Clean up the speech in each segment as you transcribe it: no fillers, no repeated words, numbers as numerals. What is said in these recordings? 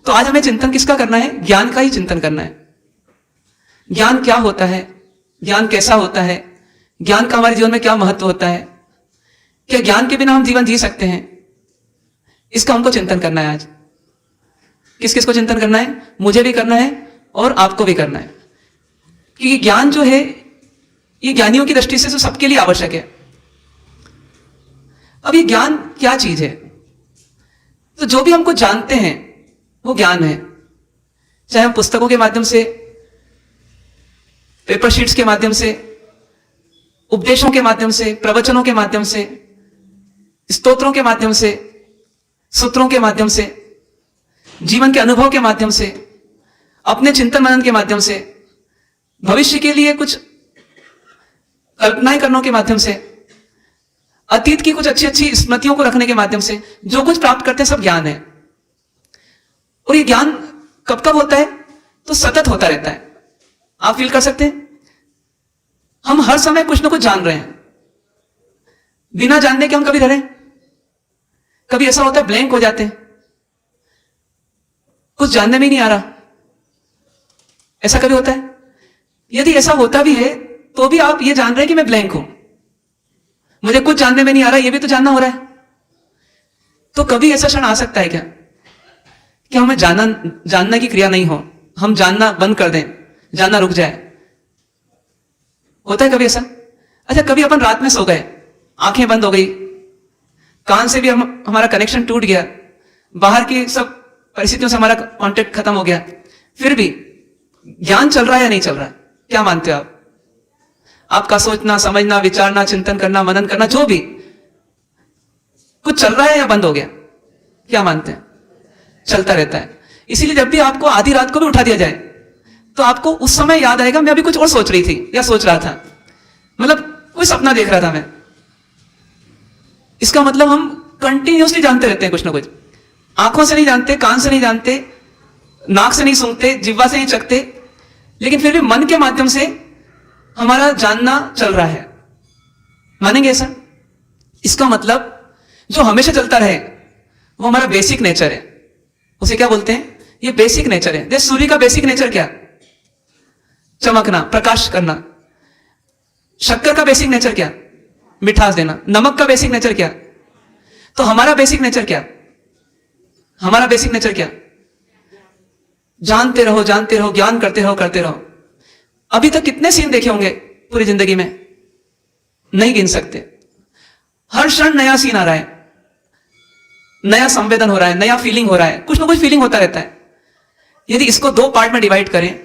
तो आज हमें चिंतन किसका करना है? ज्ञान का ही चिंतन करना है। ज्ञान क्या होता है, ज्ञान कैसा होता है, ज्ञान का हमारे जीवन में क्या महत्व होता है, क्या ज्ञान के बिना हम जीवन जी सकते हैं, इसका हमको चिंतन करना है आज। किस किस को चिंतन करना है? मुझे भी करना है और आपको भी करना है, क्योंकि ज्ञान जो है ये ज्ञानियों की दृष्टि से तो सबके लिए आवश्यक है। अब ये ज्ञान क्या चीज है? तो जो भी हमको जानते हैं वो ज्ञान है, चाहे हम पुस्तकों के माध्यम से, पेपर शीट्स के माध्यम से, उपदेशों के माध्यम से, प्रवचनों के माध्यम से, स्तोत्रों के माध्यम से, सूत्रों के माध्यम से, जीवन के अनुभव के माध्यम से, अपने चिंतन मनन के माध्यम से, भविष्य के लिए कुछ कल्पनाएं करने के माध्यम से, अतीत की कुछ अच्छी अच्छी स्मृतियों को रखने के माध्यम से जो कुछ प्राप्त करते हैं सब ज्ञान है। और ये ज्ञान कब कब होता है? तो सतत होता रहता है। आप फील कर सकते हैं हम हर समय कुछ ना कुछ जान रहे हैं, बिना जानने के हम कभी रह रहे हैं? कभी ऐसा होता है ब्लैंक हो जाते हैं, कुछ जानने में ही नहीं आ रहा, ऐसा कभी होता है? यदि ऐसा होता भी है तो भी आप ये जान रहे हैं कि मैं ब्लैंक हूं, मुझे कुछ जानने में नहीं आ रहा, ये भी तो जानना हो रहा है। तो कभी ऐसा क्षण आ सकता है क्या कि हमें जानना की क्रिया नहीं हो, हम जानना बंद कर दें, जानना रुक जाए? होता है कभी ऐसा? अच्छा, कभी अपन रात में सो गए, आंखें बंद हो गई, कान से भी हमारा कनेक्शन टूट गया, बाहर की सब परिस्थितियों से हमारा कांटेक्ट खत्म हो गया, फिर भी ज्ञान चल रहा है या नहीं चल रहा है? क्या मानते हो आप? आपका सोचना, समझना, विचारना, चिंतन करना, मनन करना, जो भी कुछ चल रहा है या बंद हो गया? क्या मानते हैं? चलता रहता है। इसीलिए जब भी आपको आधी रात को भी उठा दिया जाए तो आपको उस समय याद आएगा मैं अभी कुछ और सोच रही थी या सोच रहा था, मतलब कोई सपना देख रहा था मैं। इसका मतलब हम कंटिन्यूसली जानते रहते हैं कुछ ना कुछ। आंखों से नहीं जानते, कान से नहीं जानते, नाक से नहीं सूंघते, जिह्वा से नहीं चखते, लेकिन फिर भी मन के माध्यम से हमारा जानना चल रहा है। मानेंगे ऐसा? इसका मतलब जो हमेशा चलता रहे वो हमारा बेसिक नेचर है। उसे क्या बोलते हैं? ये बेसिक नेचर है। जैसे सूर्य का बेसिक नेचर क्या? चमकना, प्रकाश करना। शक्कर का बेसिक नेचर क्या? मिठास देना। नमक का बेसिक नेचर क्या? तो हमारा बेसिक नेचर क्या? हमारा बेसिक नेचर क्या? जानते रहो, जानते रहो, ज्ञान करते रहो, करते रहो। अभी तक कितने सीन देखे होंगे पूरी जिंदगी में? नहीं गिन सकते। हर क्षण नया सीन आ रहा है, नया संवेदन हो रहा है, नया फीलिंग हो रहा है, कुछ ना कुछ फीलिंग होता रहता है। यदि इसको दो पार्ट में डिवाइड करें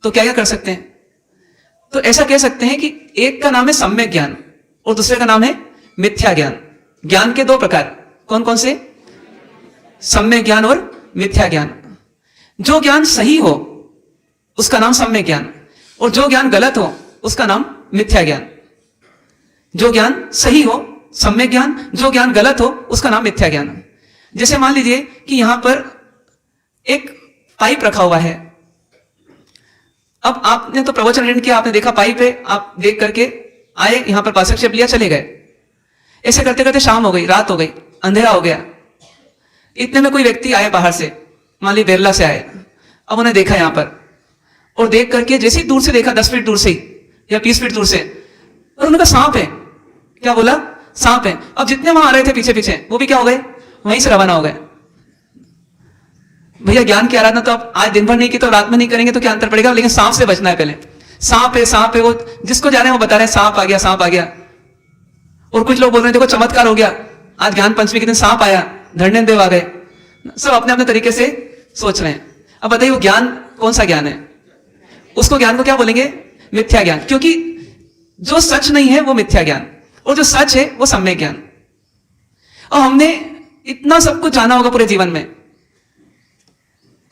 तो क्या क्या कर सकते हैं? तो ऐसा कह सकते हैं कि एक का नाम है सम्यक ज्ञान और दूसरे का नाम है मिथ्या ज्ञान। ज्ञान के दो प्रकार कौन कौन से? सम्यक ज्ञान और मिथ्या ज्ञान। जो ज्ञान सही हो उसका नाम सम्यक ज्ञान, और जो ज्ञान गलत हो उसका नाम मिथ्या ज्ञान। जो ज्ञान सही हो सम्यक ज्ञान, जो ज्ञान गलत हो उसका नाम मिथ्या ज्ञान। जैसे मान लीजिए कि यहां पर एक पाइप रखा हुआ है। अब आपने तो प्रवचन अटेंड किया, आपने देखा पाइप है, आप देख करके आए, यहां पर पासक्षेप लिया, चले गए। ऐसे करते करते शाम हो गई, रात हो गई, अंधेरा हो गया। इतने में कोई व्यक्ति आए बाहर से, मान ली बेरला से आए। अब उन्हें देखा यहां पर, और देख करके जैसे ही दूर से देखा, 10 फीट दूर से या 20 फीट दूर से, और उन्होंने कहा सांप है। क्या बोला? सांप है। अब जितने वहां आ रहे थे पीछे पीछे वो भी क्या हो गए? वहीं से रवाना हो गए। भैया ज्ञान की आराधना तो आप आज दिन भर नहीं की तो रात में नहीं करेंगे तो क्या अंतर पड़ेगा? लेकिन सांप से बचना है पहले। सांप है, सांप है, वो जिसको जा रहे हैं वो बता रहे हैं सांप आ गया, सांप आ गया। और कुछ लोग बोल रहे हैं देखो चमत्कार हो गया, आज ज्ञान पंचमी के दिन सांप आया, धरने देव आ गए। सब अपने अपने तरीके से सोच रहे हैं। अब बताइए वो ज्ञान कौन सा ज्ञान है? उसको ज्ञान को क्या बोलेंगे? मिथ्या ज्ञान। क्योंकि जो सच नहीं है वो मिथ्या ज्ञान, और जो सच है वो सम्यक ज्ञान। और हमने इतना सब कुछ जाना होगा पूरे जीवन में,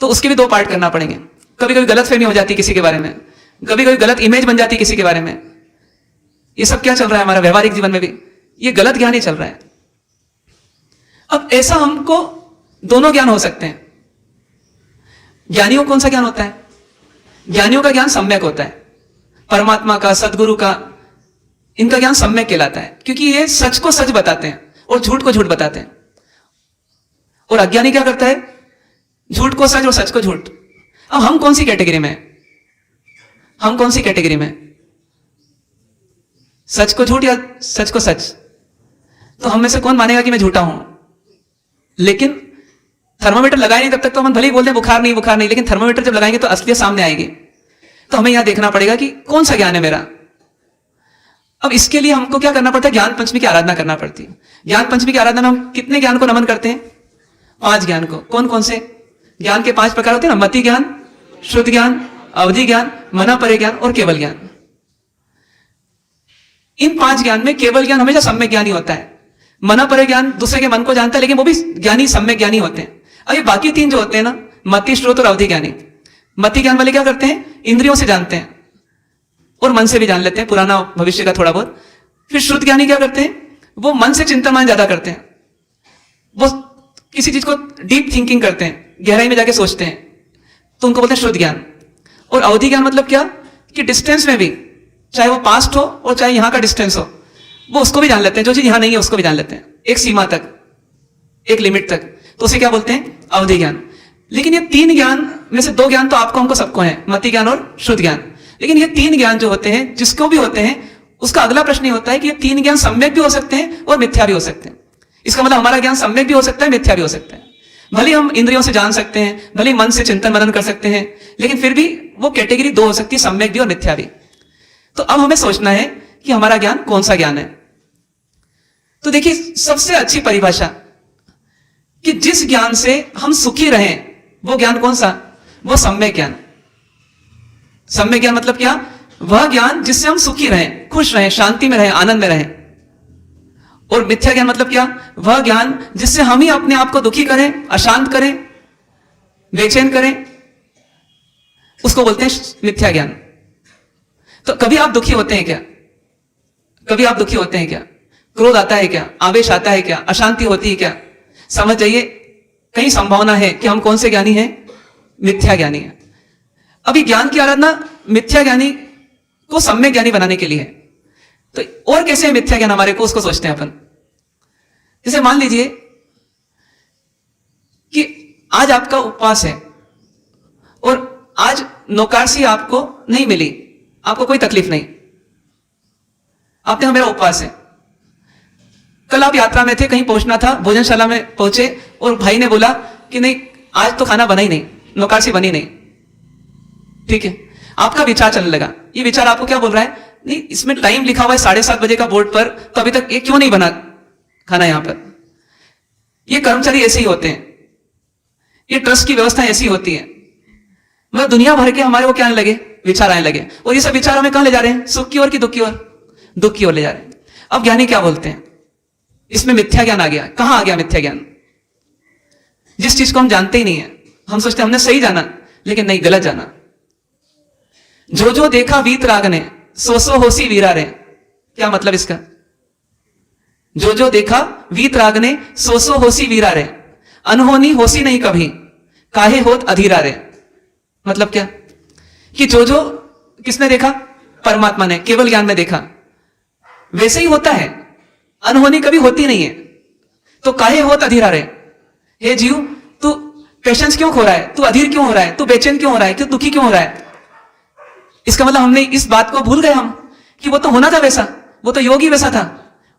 तो उसके भी दो पार्ट करना पड़ेंगे। कभी कभी गलत फहमी हो जाती किसी के बारे में, कभी कभी गलत इमेज बन जाती किसी के बारे में। ये सब क्या चल रहा है हमारा व्यवहारिक जीवन में भी? ये गलत ज्ञान ही चल रहा है। अब ऐसा हमको दोनों ज्ञान हो सकते हैं। ज्ञानियों को कौन सा ज्ञान होता है? ज्ञानियों का ज्ञान सम्यक होता है, परमात्मा का, सदगुरु का, इनका ज्ञान सम्यक कहलाता है, क्योंकि ये सच को सच बताते हैं और झूठ को झूठ बताते हैं। और अज्ञानी क्या करता है? झूठ को सच और सच को झूठ। अब हम कौन सी कैटेगरी में हैं? हम कौन सी कैटेगरी में हैं? सच को झूठ या सच को सच? तो हम में से कौन मानेगा कि मैं झूठा हूं? लेकिन थर्मोमीटर लगाए नहीं तब तक तो हम भले ही बोलते हैं बुखार नहीं बुखार नहीं, लेकिन थर्मोमीटर जब लगाएंगे तो असलियत सामने आएगी। तो हमें यहां देखना पड़ेगा कि कौन सा ज्ञान है मेरा। अब इसके लिए हमको क्या करना पड़ता है? ज्ञान पंचमी की आराधना करना पड़ती है। ज्ञान पंचमी की आराधना में हम कितने ज्ञान को नमन करते हैं? 5 ज्ञान को। कौन कौन से? ज्ञान के 5 प्रकार होते हैं ना, मति ज्ञान, शुद्ध ज्ञान, अवधि ज्ञान, मना परे ज्ञान और केवल ज्ञान। इन 5 ज्ञान में केवल ज्ञान हमेशा सम्यक ज्ञानी होता है। मना परे ज्ञान दूसरे के मन को जानता है, लेकिन वो भी ज्ञानी सम्यक ज्ञानी होते हैं। अब ये बाकी 3 जो होते हैं ना, मति, श्रोत और अवधि ज्ञानी, मति ज्ञान वाले क्या करते हैं? इंद्रियों से जानते हैं और मन से भी जान लेते हैं, पुराना भविष्य का थोड़ा बहुत। फिर श्रुत ज्ञानी क्या करते हैं? वो मन से चिंतन मन ज्यादा करते हैं, वो किसी चीज को डीप थिंकिंग करते हैं, गहराई में जाके सोचते हैं, तो उनको बोलते हैं शुद्ध ज्ञान। और अवधि ज्ञान मतलब क्या? कि डिस्टेंस में भी, चाहे वो पास्ट हो और चाहे यहां का डिस्टेंस हो, वो उसको भी जान लेते हैं, जो चीज यहां नहीं है उसको भी जान लेते हैं, एक सीमा तक, एक लिमिट तक। तो उसे क्या बोलते हैं? अवधि ज्ञान। लेकिन ये 3 ज्ञान में से 2 ज्ञान तो आपको हमको सबको है, मति ज्ञान और शुद्ध ज्ञान। लेकिन ये 3 ज्ञान जो होते हैं, जिसको भी होते हैं, उसका अगला प्रश्न ये होता है कि ये 3 ज्ञान सम्यक भी हो सकते हैं और मिथ्या भी हो सकते हैं। इसका मतलब हमारा ज्ञान सम्यक भी हो सकता है, मिथ्या भी हो सकता है। भले हम इंद्रियों से जान सकते हैं, भले मन से चिंतन मनन कर सकते हैं, लेकिन फिर भी वो कैटेगरी 2 हो सकती है, सम्यक भी और मिथ्या भी। तो अब हमें सोचना है कि हमारा ज्ञान कौन सा ज्ञान है। तो देखिए, सबसे अच्छी परिभाषा कि जिस ज्ञान से हम सुखी रहें, वो ज्ञान कौन सा? वो सम्यक ज्ञान। सम्यक ज्ञान मतलब क्या? वह ज्ञान जिससे हम सुखी रहें, खुश रहें, शांति में रहें, आनंद में रहें। और मिथ्या ज्ञान मतलब क्या? वह ज्ञान जिससे हम ही अपने आप को दुखी करें, अशांत करें, बेचैन करें, उसको बोलते हैं मिथ्या ज्ञान। तो कभी आप दुखी होते हैं क्या? कभी आप दुखी होते हैं क्या? क्रोध आता है क्या? आवेश आता है क्या? अशांति होती है क्या? समझ जाइए, कई संभावना है कि हम कौन से ज्ञानी हैं? मिथ्या ज्ञानी है। अभी ज्ञान की आराधना मिथ्या ज्ञानी को सम्यक ज्ञानी बनाने के लिए है। तो और कैसे है मिथ्या ज्ञान हमारे को, उसको सोचते हैं अपन। जैसे मान लीजिए कि आज आपका उपवास है और आज नौकारसी आपको नहीं मिली, आपको कोई तकलीफ नहीं, आपने मेरा उपवास है। कल आप यात्रा में थे, कहीं पहुंचना था, भोजनशाला में पहुंचे और भाई ने बोला कि नहीं आज तो खाना बना ही नहीं, नौकारसी बनी नहीं। ठीक है, आपका विचार चलने लगा। ये विचार आपको क्या बोल रहा है? नहीं, इसमें टाइम लिखा हुआ है 7:30 बजे का बोर्ड पर, तो अभी तक ये क्यों नहीं बना खाना यहां पर? ये कर्मचारी ऐसे ही होते हैं, ये ट्रस्ट की व्यवस्था ऐसी होती है। मतलब दुनिया भर के हमारे वो क्या आने लगे? विचार आने लगे। और ये सब विचार हमें कहां ले जा रहे हैं? सुख की ओर कि दुख की ओर? दुख की ओर ले जा रहे हैं। अब ज्ञानी क्या बोलते हैं? इसमें मिथ्या ज्ञान आ गया। कहां आ गया मिथ्या ज्ञान? जिस चीज को हम जानते ही नहीं है, हम सोचते हैं हमने सही जाना, लेकिन नहीं, गलत जाना। जो जो देखा वीत राग ने, सो सो होसी वीरा रे। क्या मतलब इसका? जो जो देखा वीत राग ने, सो सो होसी वीरा रे, अनहोनी होसी नहीं कभी, काहे होत अधीरा रे। मतलब क्या? कि जो जो किसने देखा? परमात्मा ने, केवल ज्ञान में देखा, वैसे ही होता है, अनहोनी कभी होती नहीं है। तो काहे होत अधीरा रे, हे जीव तू पेशेंस क्यों खो रहा है? तू अधीर क्यों हो रहा है? तू बेचैन क्यों हो रहा है? क्यों दुखी क्यों हो रहा है? इसका मतलब हमने इस बात को भूल गए हम कि वो तो होना था वैसा, वो तो योगी वैसा था,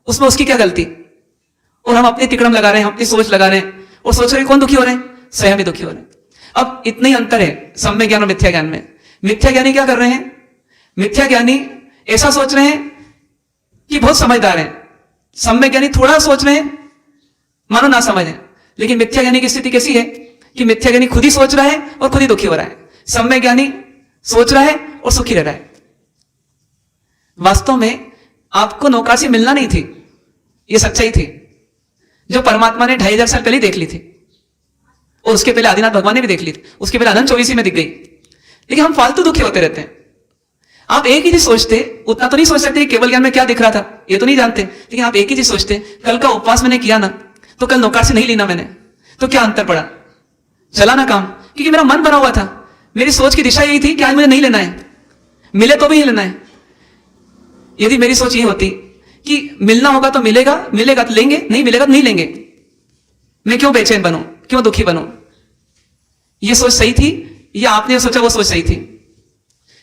उसमें उसकी क्या गलती? और हम अपनी तिकड़म लगा रहे हैं, अपनी सोच लगा रहे हैं और सोच रहे हैं कौन दुखी हो रहे हैं? स्वयं ही दुखी हो रहे हैं। अब इतना ही अंतर है सम्यक ज्ञान और मिथ्या ज्ञान में। मिथ्या ज्ञानी क्या कर रहे हैं? मिथ्या ज्ञानी ऐसा सोच रहे हैं कि बहुत समझदार है, सम्यक ज्ञानी थोड़ा सोच रहे हैं मानो ना समझ है। लेकिन मिथ्या ज्ञानी की स्थिति कैसी है कि मिथ्या ज्ञानी खुद ही सोच रहा है और खुद ही दुखी हो रहा है, सम्यक ज्ञानी सोच रहा है और सुखी रह रहा है। वास्तव में आपको नौकारसी मिलना नहीं थी, यह सच्चाई थी जो परमात्मा ने 2500 साल पहले देख ली थी, और उसके पहले आदिनाथ भगवान ने भी देख ली थी, उसके पहले अनंत चौबीसी में दिख गई। लेकिन हम फालतू दुखी होते रहते हैं। आप एक ही चीज सोचते, उतना तो नहीं सोच सकते केवल ज्ञान में क्या दिख रहा था, ये तो नहीं जानते, लेकिन आप एक ही चीज सोचते, कल का उपवास मैंने किया ना, तो कल नौकारसी नहीं लेना मैंने, तो क्या अंतर पड़ा? चला ना काम, क्योंकि मेरा मन बना हुआ था, मेरी सोच की दिशा यही थी कि आज मुझे नहीं लेना है, मिले तो भी नहीं लेना है। यदि मेरी सोच ये होती कि मिलना होगा तो मिलेगा, मिलेगा तो लेंगे, नहीं मिलेगा तो नहीं लेंगे, मैं क्यों बेचैन बनूं, क्यों दुखी बनूं? ये सोच सही थी या आपने सोचा वो सोच सही थी?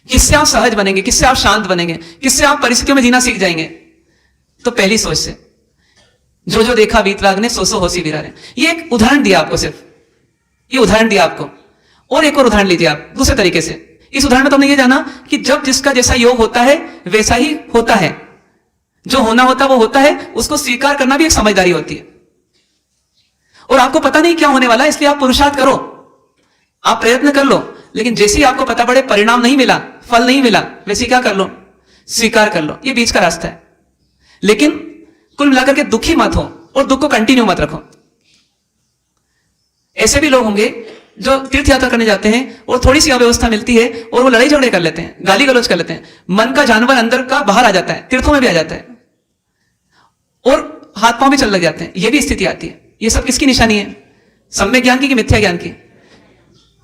किससे आप सहज बनेंगे, किससे आप शांत बनेंगे, किससे आप परिस्थितियों में जीना सीख जाएंगे? तो पहली सोच से, जो जो देखा वीतराग ने सो सो होसी विरारे। ये एक उदाहरण दिया आपको, सिर्फ ये उदाहरण दिया आपको। और एक और उदाहरण लीजिए आप दूसरे तरीके से। इस उदाहरण में तो हमने ये जाना कि जब जिसका जैसा योग होता है वैसा ही होता है, जो होना होता वो होता है, उसको स्वीकार करना भी एक समझदारी होती है। और आपको पता नहीं क्या होने वाला है, इसलिए आप पुरुषार्थ करो, आप प्रयत्न कर लो, लेकिन जैसे ही आपको पता पड़े परिणाम नहीं मिला, फल नहीं मिला, वैसे क्या कर लो, स्वीकार कर लो। ये बीच का रास्ता है। लेकिन कुल मिलाकर के दुखी मत हो और दुख को कंटिन्यू मत रखो। ऐसे भी लोग होंगे जो तीर्थ यात्रा करने जाते हैं और थोड़ी सी अव्यवस्था मिलती है और वो लड़ाई झगड़े कर लेते हैं, गाली गलौज कर लेते हैं, मन का जानवर अंदर का बाहर आ जाता है, तीर्थों में भी आ जाता है और हाथ पांव भी चल लग जाते हैं। ये भी स्थिति आती है। ये सब किसकी निशानी है? सम्यक ज्ञान की कि मिथ्या ज्ञान की?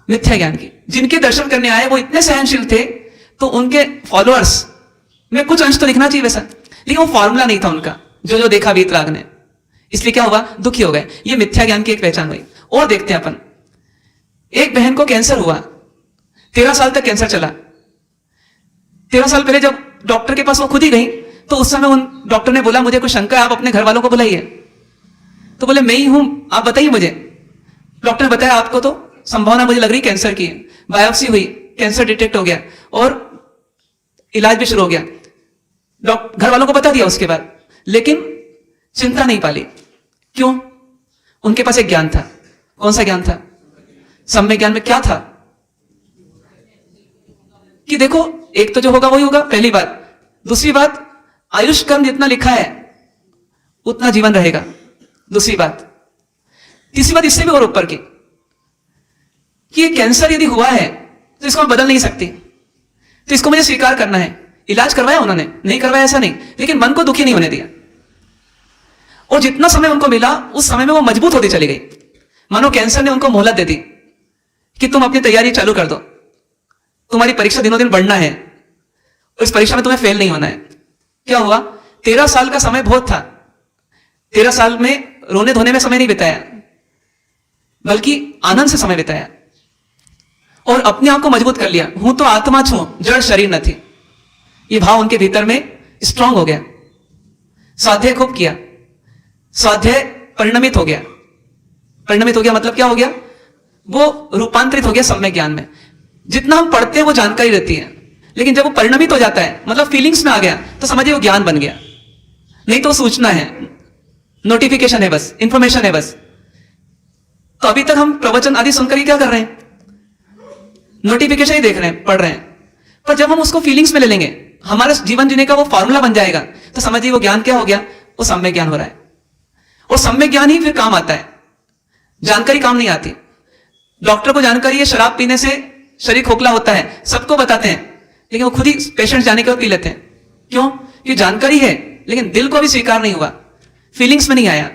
मिथ्या ज्ञान की। जिनके दर्शन करने आए वो इतने सहनशील थे तो उनके फॉलोअर्स में कुछ अंश तो दिखना चाहिए वैसा, लेकिन वो फॉर्मूला नहीं था उनका, जो जो देखा वीतराग ने, इसलिए क्या हुआ, दुखी हो गए। ये मिथ्या ज्ञान की एक पहचान हुई। और देखते हैं अपन, एक बहन को कैंसर हुआ, 13 साल तक कैंसर चला। 13 साल पहले जब डॉक्टर के पास वो खुद ही गई तो उस समय उन डॉक्टर ने बोला मुझे कुछ शंका है, आप अपने घर वालों को बुलाइए। तो बोले मैं ही हूं, आप बताइए मुझे। डॉक्टर ने बताया आपको तो संभावना मुझे लग रही कैंसर की है। बायोप्सी हुई, कैंसर डिटेक्ट हो गया और इलाज भी शुरू हो गया। घर वालों को बता दिया उसके बाद, लेकिन चिंता नहीं पाली। क्यों? उनके पास एक ज्ञान था। कौन सा ज्ञान था? सम्यक ज्ञान में क्या था कि देखो एक तो जो होगा वही होगा, पहली बात। दूसरी बात, आयुष कर्म जितना लिखा है उतना जीवन रहेगा, दूसरी बात। तीसरी बात इससे भी और ऊपर की कि ये कैंसर यदि हुआ है तो इसको मैं बदल नहीं सकती, तो इसको मुझे स्वीकार करना है। इलाज करवाया उन्होंने, नहीं करवाया ऐसा नहीं, लेकिन मन को दुखी नहीं होने दिया। और जितना समय उनको मिला उस समय में वो मजबूत होती चली गई। मानो कैंसर ने उनको मोहलत दे दी कि तुम अपनी तैयारी चालू कर दो, तुम्हारी परीक्षा दिनों दिन बढ़ना है, इस परीक्षा में तुम्हें फेल नहीं होना है। क्या हुआ? 13 साल का समय बहुत था। 13 साल में रोने धोने में समय नहीं बिताया, बल्कि आनंद से समय बिताया और अपने आप को मजबूत कर लिया। हूं तो आत्मा छू, जड़ शरीर न थी। ये भाव उनके भीतर में स्ट्रांग हो गया। स्वाध्याय खूब किया, स्वाध्याय परिणमित हो गया। परिणमित हो गया मतलब क्या हो गया? वो रूपांतरित हो गया सम्यक ज्ञान में। जितना हम पढ़ते हैं वो जानकारी रहती है, लेकिन जब वो परिणमित हो जाता है, मतलब फीलिंग्स में आ गया, तो समझिए वो ज्ञान बन गया। नहीं तो सूचना है, नोटिफिकेशन है, बस इंफॉर्मेशन है बस। तो अभी तक हम प्रवचन आदि सुनकर ही क्या कर रहे हैं? नोटिफिकेशन ही देख रहे हैं, पढ़ रहे हैं। पर जब हम उसको फीलिंग्स में ले लेंगे, हमारा जीवन जीने का वो फॉर्मूला बन जाएगा, तो समझिए वो ज्ञान क्या हो गया? वो सम्यक ज्ञान हो रहा है। और सम्यक ज्ञान ही फिर काम आता है, जानकारी काम नहीं आती। डॉक्टर को जानकारी है शराब पीने से शरीर खोखला होता है, सबको बताते हैं, लेकिन वो खुद ही पेशेंट जाने के बाद पी लेते हैं। क्यों? कि जानकारी है लेकिन दिल को अभी स्वीकार नहीं हुआ, फीलिंग्स में नहीं आया।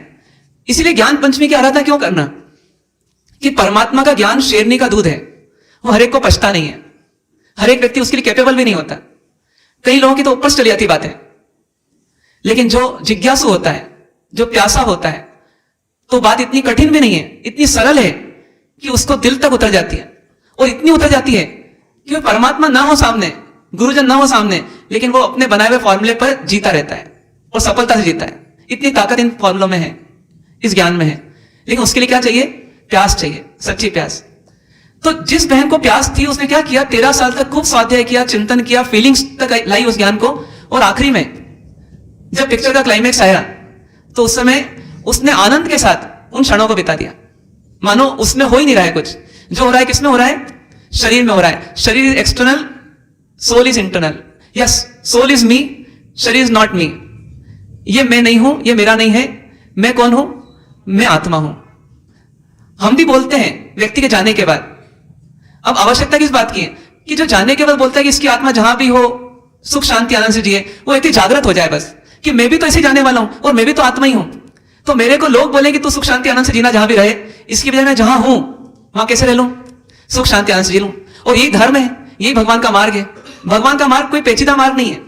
इसीलिए ज्ञान पंचमी की आराधना क्यों करना? कि परमात्मा का ज्ञान शेरनी का दूध है, वो हर एक को पछता नहीं है, हर एक व्यक्ति उसके लिए कैपेबल भी नहीं होता। कई लोगों की तो ऊपर से चली जाती बातें, लेकिन जो जिज्ञासु होता है, जो प्यासा होता है, तो बात इतनी कठिन भी नहीं है, इतनी सरल है कि उसको दिल तक उतर जाती है। और इतनी उतर जाती है कि परमात्मा ना हो सामने, गुरुजन ना हो सामने, लेकिन वो अपने बनाए हुए फॉर्मूले पर जीता रहता है और सफलता से जीता है। इतनी ताकत इन फॉर्मूलों में है, इस ज्ञान में है। लेकिन उसके लिए क्या चाहिए? प्यास चाहिए, सच्ची प्यास। तो जिस बहन को प्यास थी उसने क्या किया? 13 साल तक खूब स्वाध्याय किया, चिंतन किया, फीलिंग्स तक लाई उस ज्ञान को। और आखिरी में जब पिक्चर का क्लाइमेक्स आया तो उस समय उसने आनंद के साथ उन क्षणों को बिता दिया, मानो उसमें हो ही नहीं रहा है कुछ। जो हो रहा है किसमें हो रहा है? शरीर में हो रहा है। शरीर is external, soul is internal. Yes, soul is me, शरीर इज नॉट मी। ये मैं नहीं हूं, ये मेरा नहीं है। मैं कौन हूं? मैं आत्मा हूं। हम भी बोलते हैं व्यक्ति के जाने के बाद। अब आवश्यकता किस बात की है? कि जो जाने के बाद बोलता है कि इसकी आत्मा जहां भी हो सुख शांति आनंद से जिए, वो व्यक्ति जागृत हो जाए बस, कि मैं भी तो ऐसे जाने वाला हूं और मैं भी तो आत्मा ही हूं। तो मेरे को लोग बोले कि तू सुख शांति आनंद से जीना जहां भी रहे, इसकी वजह मैं जहां हूं वहां कैसे रह लूं? सुख शांति आनंद से जी लूं। और यही धर्म है, यही भगवान का मार्ग है। भगवान का मार्ग कोई पेचीदा मार्ग नहीं है।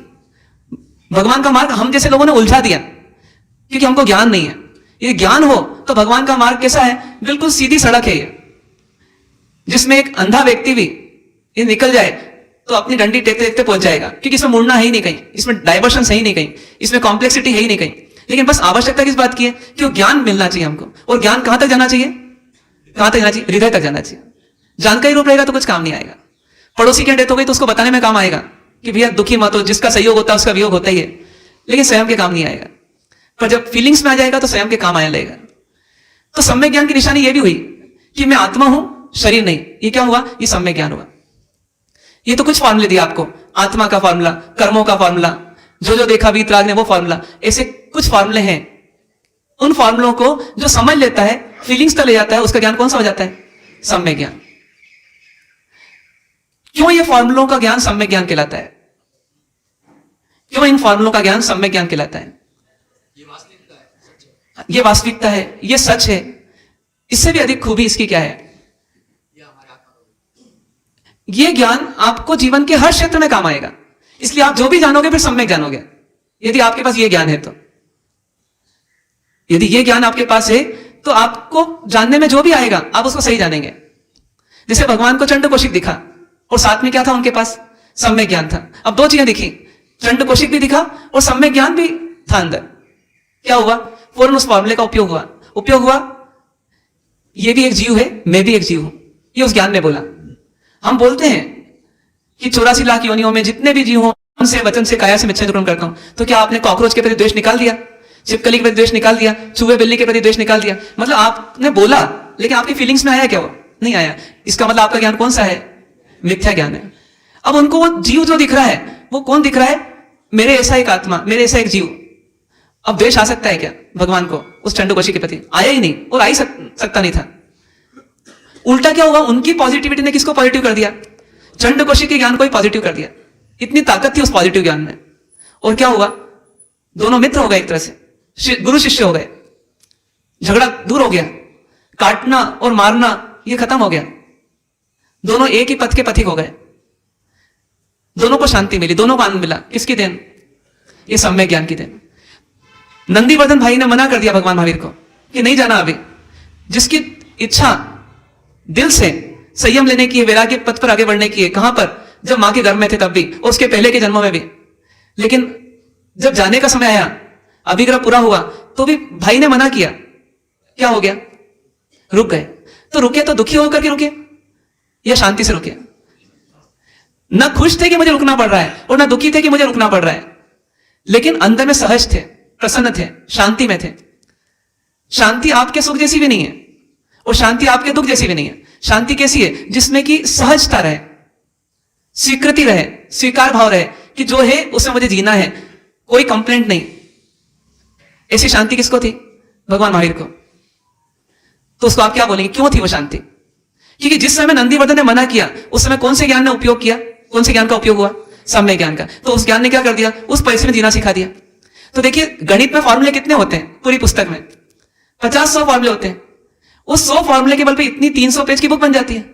भगवान का मार्ग हम जैसे लोगों ने उलझा दिया क्योंकि हमको ज्ञान नहीं है। ये ज्ञान हो तो भगवान का मार्ग कैसा है? बिल्कुल सीधी सड़क है। जिसमें एक अंधा व्यक्ति भी ये निकल जाए तो अपनी डंडी टेकते टेकते पहुंच जाएगा, क्योंकि इसमें मुड़ना है ही नहीं कहीं, इसमें डाइवर्शन है ही नहीं कहीं, इसमें कॉम्प्लेक्सिटी है ही नहीं कहीं। लेकिन बस आवश्यकता किस बात की है कि वो ज्ञान मिलना चाहिए हमको। और ज्ञान कहां तक जाना चाहिए? कहां तक जाना चाहिए? हृदय तक जाना चाहिए। जान का ही रूप रहेगा तो कुछ काम नहीं आएगा। पड़ोसी की डेथ हो गई तो उसको बताने में काम आएगा कि भैया दुखी मत हो, जिसका सहयोग होता है उसका वियोग होता ही है, लेकिन स्वयं के काम नहीं आएगा। पर जब फीलिंग्स में आ जाएगा तो स्वयं के काम आने लगेगा। तो सम्यक ज्ञान की निशानी यह भी हुई कि मैं आत्मा हूं, शरीर नहीं। ये क्या हुआ? ये सम्यक ज्ञान हुआ। ये तो कुछ फॉर्मूले दिया आपको, आत्मा का फॉर्मूला, कर्मों का फॉर्मूला, जो जो देखा वीतराग ने वो फॉर्मूला, ऐसे कुछ फॉर्मूले हैं। उन फॉर्मूलों को जो समझ लेता है, फीलिंग्स तक ले जाता है, उसका ज्ञान कौन सा हो जाता है? सम्यक ज्ञान। क्यों ये फॉर्मूलों का ज्ञान सम्यक ज्ञान कहलाता है? क्यों इन फॉर्मूलों का ज्ञान सम्यक ज्ञान कहलाता है? ये वास्तविकता है, ये सच है। इससे भी अधिक खूबी इसकी क्या है? ये ज्ञान आपको जीवन के हर क्षेत्र में काम आएगा। इसलिए आप जो भी जानोगे फिर सम्यक जानोगे, यदि आपके पास ये ज्ञान है तो। यदि ये ज्ञान आपके पास है तो आपको जानने में जो भी आएगा आप उसको सही जानेंगे। जैसे भगवान को चंड कौशिक दिखा और साथ में क्या था उनके पास? सम्यक ज्ञान था। अब दो चीजें दिखी, चंड कौशिक भी दिखा और सम्यक ज्ञान भी था अंदर। क्या हुआ? फौरन उस फॉर्मूले का उपयोग हुआ। ये भी एक जीव है, मैं भी एक जीव हूं, ये उस ज्ञान ने बोला। हम बोलते हैं कि 84 लाख योनियों में जितने भी जीव हों उनसे वचन से काया से मिच्छा करता हूं। तो क्या आपने कॉकरोच के प्रति द्वेष निकाल दिया? छिपकली के प्रति द्वेष निकाल दिया? चूहे बिल्ली के प्रति द्वेष निकाल दिया? मतलब आपने बोला लेकिन आपकी फीलिंग्स में आया क्या? वो नहीं आया। इसका मतलब आपका ज्ञान कौन सा है? मिथ्या ज्ञान है। अब उनको वो जीव जो दिख रहा है वो कौन दिख रहा है? मेरे ऐसा एक आत्मा, मेरे ऐसा एक जीव। अब द्वेष आ सकता है क्या भगवान को उस चंड कौशिक के प्रति? आया ही नहीं और आ ही सकता नहीं था। उल्टा क्या हुआ? उनकी पॉजिटिविटी ने किसको पॉजिटिव कर दिया? चंड कौशिक के ज्ञान को ही पॉजिटिव कर दिया। इतनी ताकत थी उस पॉजिटिव ज्ञान में। और क्या हुआ? दोनों मित्र हो गए, एक तरह से गुरु शिष्य हो गए। झगड़ा दूर हो गया, काटना और मारना ये खत्म हो गया। दोनों एक ही पथ के पथिक हो गए। दोनों को शांति मिली, दोनों को आनंद मिला। किसकी देन? ये सम्यक ज्ञान की देन। नंदीवर्धन भाई ने मना कर दिया भगवान महावीर को कि नहीं जाना अभी। जिसकी इच्छा दिल से संयम लेने की है, वैराग्य पथ पर आगे बढ़ने की है, कहां पर? जब मां के गर्भ में थे तब भी और उसके पहले के जन्मों में भी। लेकिन जब जाने का समय आया, अभिग्रह पूरा हुआ, तो भी भाई ने मना किया। क्या हो गया? रुक गए। तो रुके तो दुखी होकर के रुके या शांति से रुके? ना खुश थे कि मुझे रुकना पड़ रहा है और ना दुखी थे कि मुझे रुकना पड़ रहा है, लेकिन अंदर में सहज थे, प्रसन्न थे, शांति में थे। शांति आपके सुख जैसी भी नहीं है और शांति आपके दुख जैसी भी नहीं है। शांति कैसी है? जिसमें कि सहजता रहे, स्वीकृति रहे, स्वीकार भाव रहे कि जो है उसमें मुझे जीना है, कोई कंप्लेंट नहीं। ऐसी शांति किसको थी? भगवान महावीर को। तो उसको आप क्या बोलेंगे? क्यों थी वो शांति? क्योंकि जिस समय नंदीवर्धन ने मना किया उस समय कौन से ज्ञान ने उपयोग किया? कौन से ज्ञान का उपयोग हुआ? सम्यक ज्ञान का। तो उस ज्ञान ने क्या कर दिया? उस परिस्थिति में जीना सिखा दिया। तो देखिए गणित में फॉर्मूले कितने होते हैं? पूरी पुस्तक में 50-100 फॉर्मूले होते हैं। उस 100 फॉर्मूले के बल पे इतनी 300 पेज की बुक बन जाती है।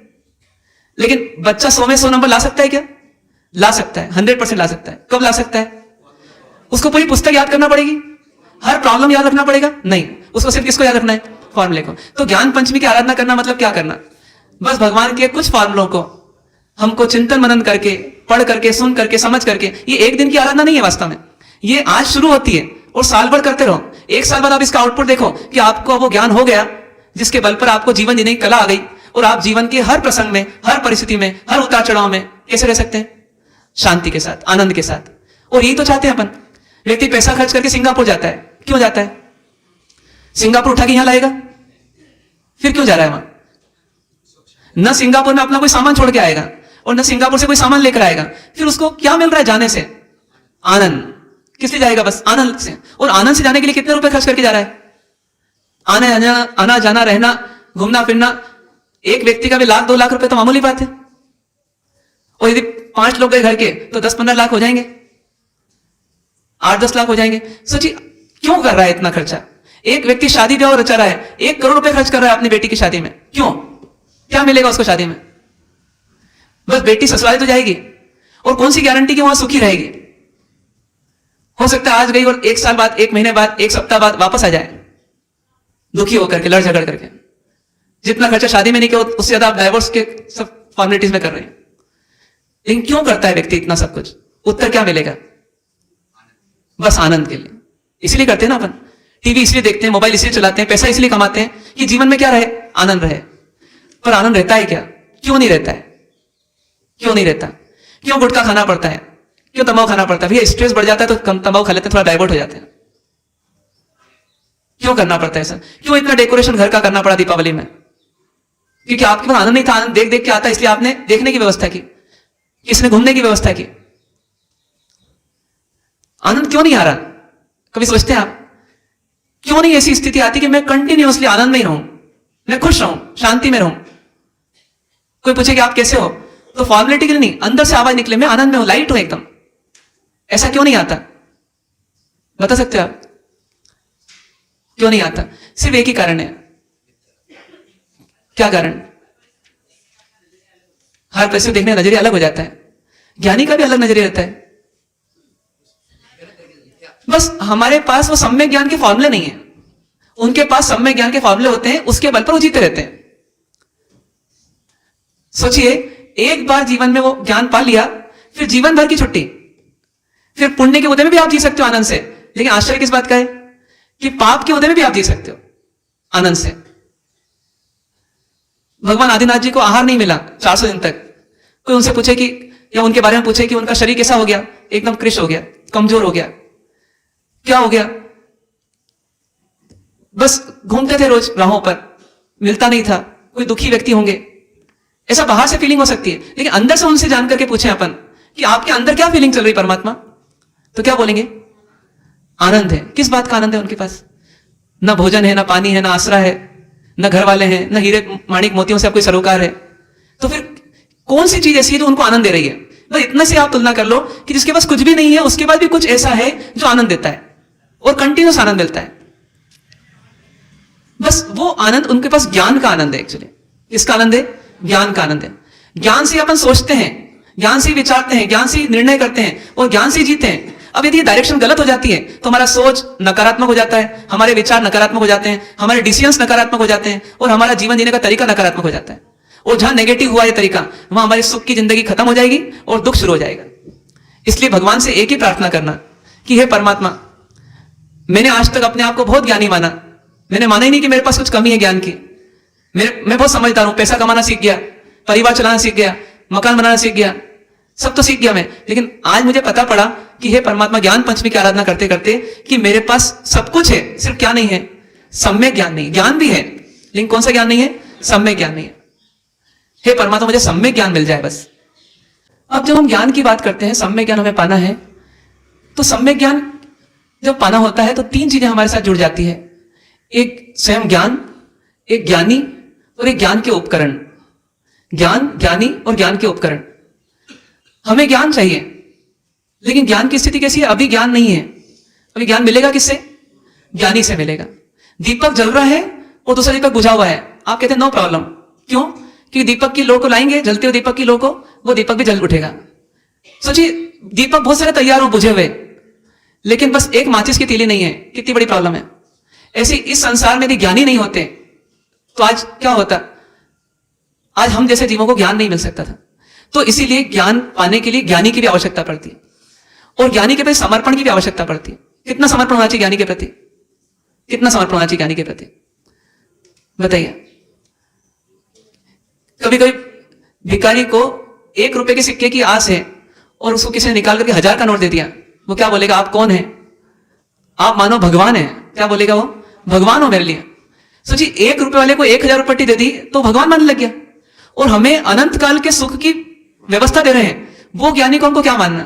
लेकिन बच्चा 100 में 100 नंबर ला सकता है क्या? ला सकता है, 100% ला सकता है। कब ला सकता है? उसको पूरी पुस्तक याद करना पड़ेगी? हर प्रॉब्लम याद रखना पड़ेगा? नहीं, उसको सिर्फ किसको याद रखना है? फॉर्मूले को। तो ज्ञान पंचमी की आराधना करना मतलब क्या करना? बस भगवान के कुछ फॉर्मूलों को हमको चिंतन मनन करके, पढ़ करके, सुन करके, समझ करके, ये एक दिन की आराधना नहीं है वास्तव में। ये आज शुरू होती है और साल भर करते रहो। 1 साल बाद आप इसका आउटपुट देखो कि आपको वो ज्ञान हो गया जिसके बल पर आपको जीवन जीने की कला आ गई और आप जीवन के हर प्रसंग में, हर परिस्थिति में, हर उतार चढ़ाव में कैसे रह सकते हैं? शांति के साथ, आनंद के साथ। और यही तो चाहते हैं अपन। व्यक्ति पैसा खर्च करके सिंगापुर जाता है, क्यों जाता है? सिंगापुर उठा के यहां लाएगा? फिर क्यों जा रहा है वहां? न सिंगापुर में अपना कोई सामान छोड़ के आएगा और न सिंगापुर से कोई सामान लेकर आएगा। फिर उसको क्या मिल रहा है जाने से? आनंद। किस लिए जाएगा? बस आनंद से। और आनंद से जाने के लिए कितने रुपए खर्च करके जा रहा है? आना जाना, रहना, घूमना फिरना। एक व्यक्ति का भी 1-2 लाख रुपए तो मामूली बात है। और यदि 5 लोग गए घर के तो 10-15 लाख हो जाएंगे, 8-10 लाख हो जाएंगे। सोचिए क्यों कर रहा है इतना खर्चा? एक व्यक्ति शादी ब्याह रचा रहा है, 1 करोड़ रुपए खर्च कर रहा है अपनी बेटी की शादी में। क्यों? क्या मिलेगा उसको शादी में? बस बेटी ससुराल तो जाएगी और कौन सी गारंटी कि वहां सुखी रहेगी? हो सकता है आज गई और 1 साल बाद, 1 महीने बाद, 1 सप्ताह बाद वापस आ जाए दुखी होकर के, लड़ झगड़ करके। जितना खर्चा शादी में नहीं किया उससे ज्यादा आप डाइवोर्स के सब फॉर्मेलिटीज में कर रहे हैं। लेकिन क्यों करता है व्यक्ति इतना सब कुछ? उत्तर क्या मिलेगा? बस आनंद के लिए। इसलिए करते हैं ना अपन, टीवी इसलिए देखते हैं, मोबाइल इसलिए चलाते हैं, पैसा इसलिए कमाते हैं कि जीवन में क्या रहे? आनंद रहे। पर आनंद रहता है क्या? क्यों नहीं रहता है? क्यों नहीं रहता? क्यों गुटखा खाना पड़ता है? क्यों तंबाकू खाना पड़ता है? भैया स्ट्रेस बढ़ जाता है तो कम तंबाकू खा लेते हैं, थोड़ा डाइवर्ट हो जाते हैं। क्यों करना पड़ता है सर? क्यों इतना डेकोरेशन घर का करना पड़ा दीपावली में? क्योंकि आपके पास आनंद नहीं था, आनंद देख देख के आता, इसलिए आपने देखने की व्यवस्था की, किसने घूमने की व्यवस्था की। आनंद क्यों नहीं आ रहा? कभी सोचते हैं आप? क्यों नहीं ऐसी स्थिति आती कि मैं कंटिन्यूअसली आनंद में ही रहूं, मैं खुश रहूं, शांति में रहूं? कोई पूछे कि आप कैसे हो, तो फॉर्मेलिटी के लिए नहीं, अंदर से आवाज निकले मैं आनंद में हूं, लाइट हूं एकदम। ऐसा क्यों नहीं आता? बता सकते हो आप क्यों नहीं आता? सिर्फ एक ही कारण है। क्या कारण? हर पैसे को देखने का नजरिया अलग हो जाता है। ज्ञानी का भी अलग नजरिया रहता है। बस हमारे पास वो सम्यक ज्ञान के फॉर्मूले नहीं है, उनके पास सम्यक ज्ञान के फॉर्मूले होते हैं, उसके बल पर वो जीते रहते हैं। सोचिए, एक बार जीवन में वो ज्ञान पा लिया, फिर जीवन भर की छुट्टी, फिर पुण्य के उदय में भी आप जी सकते हो आनंद से। लेकिन आश्चर्य किस बात का है कि पाप के उदय में भी आप जी सकते हो आनंद से। भगवान आदिनाथ जी को आहार नहीं मिला 400 दिन तक। कोई उनसे पूछे कि, या उनके बारे में पूछे कि उनका शरीर कैसा हो गया? एकदम कृश हो गया, कमजोर हो गया। क्या हो गया? बस घूमते थे रोज राहों पर, मिलता नहीं था। कोई दुखी व्यक्ति होंगे, ऐसा बाहर से फीलिंग हो सकती है, लेकिन अंदर से उनसे जान करके पूछे अपन कि आपके अंदर क्या फीलिंग चल रही परमात्मा, तो क्या बोलेंगे? आनंद है। किस बात का आनंद है उनके पास? ना भोजन है, ना पानी है, ना आसरा है, ना घर वाले हैं, ना हीरे माणिक मोतियों से कोई सरोकार है। तो फिर कौन सी चीज ऐसी है जो उनको आनंद दे रही है? बस इतना से आप तुलना कर लो कि जिसके पास कुछ भी नहीं है उसके बाद भी कुछ ऐसा है जो आनंद देता है और कंटिन्यूस आनंद मिलता है। बस वो आनंद उनके पास ज्ञान का आनंद है। एक्चुअली किसका आनंद है? ज्ञान का आनंद है। ज्ञान से अपन सोचते हैं, ज्ञान से विचारते हैं, ज्ञान से निर्णय करते हैं और ज्ञान से जीते हैं। अब यदि डायरेक्शन गलत हो जाती है तो हमारा सोच नकारात्मक हो जाता है, हमारे विचार नकारात्मक हो जाते हैं, हमारे डिसीजंस नकारात्मक हो जाते हैं और हमारा जीवन जीने का तरीका नकारात्मक हो जाता है। और जहां नेगेटिव हुआ ये तरीका, वहां हमारी सुख की जिंदगी खत्म हो जाएगी और दुख शुरू हो जाएगा। इसलिए भगवान से एक ही प्रार्थना करना कि हे परमात्मा, मैंने आज तक अपने आप को बहुत ज्ञानी माना, मैंने माना ही नहीं कि मेरे पास कुछ कमी है ज्ञान की। मैं बहुत समझदार हूं, पैसा कमाना सीख गया, परिवार चलाना सीख गया, मकान बनाना सीख गया, सब तो सीख गया मैं। लेकिन आज मुझे पता पड़ा कि हे परमात्मा, ज्ञान पंचमी की आराधना करते करते कि मेरे पास सब कुछ है, सिर्फ क्या नहीं है? सम्यक ज्ञान नहीं। ज्ञान भी है लेकिन कौन सा ज्ञान नहीं है? सम्यक ज्ञान नहीं है। हे परमात्मा, मुझे सम्यक ज्ञान मिल जाए बस। अब जब हम ज्ञान की बात करते हैं, सम्यक ज्ञान हमें पाना है, तो सम्यक ज्ञान जब पाना होता है तो तीन चीजें हमारे साथ जुड़ जाती है। एक स्वयं ज्ञान, एक ज्ञानी और एक ज्ञान के उपकरण। ज्ञान, ज्ञानी और ज्ञान के उपकरण। हमें ज्ञान चाहिए, लेकिन ज्ञान की स्थिति कैसी है? अभी ज्ञान नहीं है। अभी ज्ञान मिलेगा किससे? ज्ञानी से मिलेगा। दीपक जल रहा है और दूसरा दीपक बुझा हुआ है, आप कहते हैं नो प्रॉब्लम। क्यों? क्योंकि दीपक की लो को लाएंगे, जलते हुए दीपक की लो को, वो दीपक भी जल उठेगा। सोचिए, दीपक बहुत सारे तैयार हो, बुझे हुए, लेकिन बस एक माचिस की तीली नहीं है। कितनी बड़ी प्रॉब्लम है। ऐसे इस संसार में यदि ज्ञानी नहीं होते तो आज क्या होता? आज हम जैसे जीवों को ज्ञान नहीं मिल सकता था। तो इसीलिए ज्ञान पाने के लिए ज्ञानी की भी आवश्यकता पड़ती है और ज्ञानी के प्रति समर्पण की भी आवश्यकता पड़ती है। कितना समर्पण होना चाहिए ज्ञानी के प्रति? कितना समर्पण होना चाहिए ज्ञानी के प्रति? बताइए। कभी कभी भिखारी को 1 रुपए के सिक्के की आस है और उसको किसी ने निकाल करके 1000 का नोट दे दिया, वो क्या बोलेगा? आप कौन है? आप मानो भगवान है। क्या बोलेगा वो? भगवान हो मेरे लिए। सोचिए, 1 रुपए वाले को 1000 रुपये दे दी तो भगवान मानने लग गया। और हमें अनंत काल के सुख की व्यवस्था दे रहे हैं, वो ज्ञानी को उनको क्या मानना?